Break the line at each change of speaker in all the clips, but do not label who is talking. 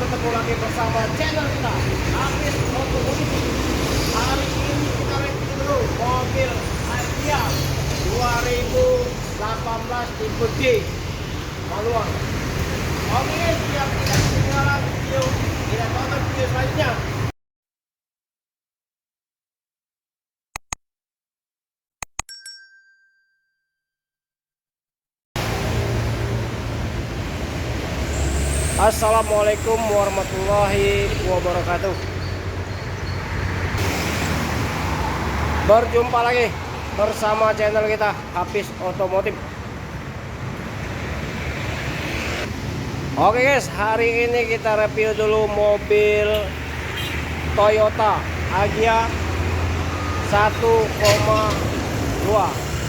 bertemu lagi bersama channel kita Hafiz Otomotif. Hari ini kita review dulu mobil Agya 2018 tipe G manual. Oke, biar tidak ketinggalan video, kita tonton video selanjutnya. Assalamualaikum warahmatullahi wabarakatuh. Berjumpa lagi bersama channel kita Hafiz Otomotif. Oke guys, hari ini kita review dulu mobil Toyota Agya 1,2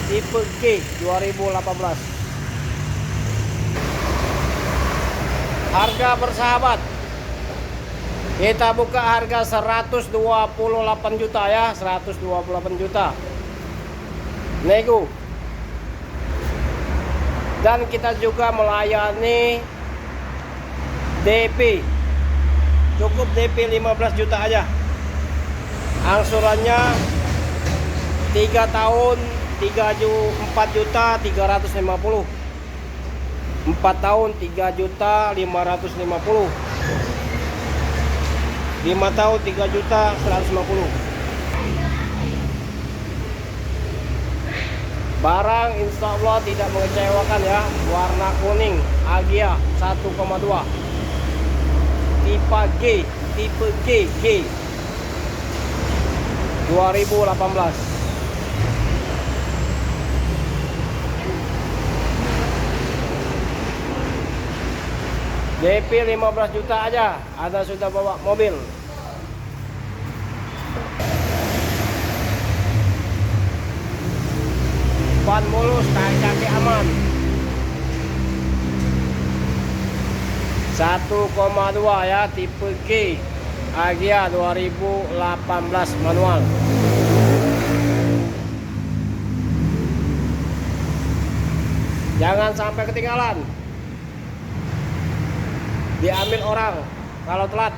tipe G 2018. Harga bersahabat, kita buka harga 128 juta ya, 128 juta nego. Dan kita juga melayani DP, cukup DP 15 juta aja. Angsurannya 3 tahun 4 juta 350, 4 tahun 3 juta 550, 5 tahun 3 juta 150. Barang insya Allah tidak mengecewakan ya. Warna kuning Agya 1,2 tipe G 2018. DP 15 juta aja, Anda sudah bawa mobil. Ban mulus, kaki aman. 1,2 ya, tipe G Agya 2018 manual. Jangan sampai ketinggalan, diambil orang kalau telat.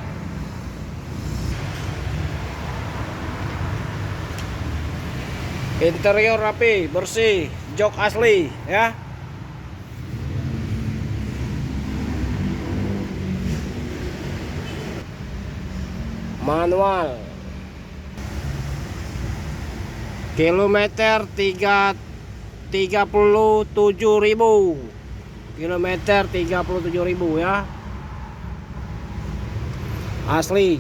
Interior rapi, bersih, jok asli ya. Manual. Kilometer 37.000. Kilometer 37.000 ya. Asli.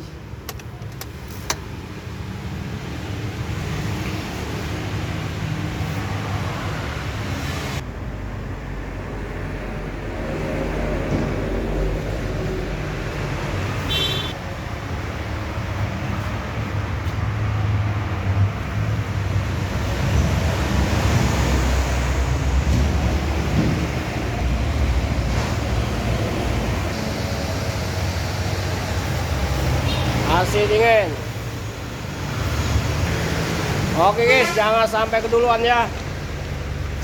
AC dingin. Oke guys, jangan sampai keduluan ya.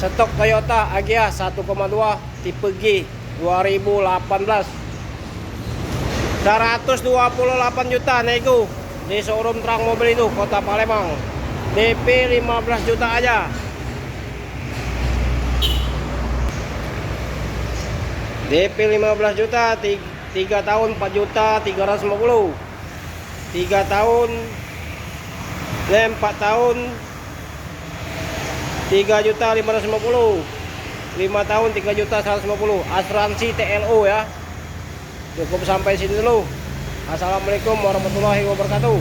Stok Toyota Agya 1,2 tipe G 2018 128 juta nego di showroom Terang Mobil itu Kota Palembang. DP 15 juta aja. DP 15 juta 3 tahun 4 juta 350, 3 tahun 4 tahun 3 juta 550, 5 tahun 3 juta 150. Asuransi TLO ya. Cukup sampai sini dulu. Assalamualaikum warahmatullahi wabarakatuh.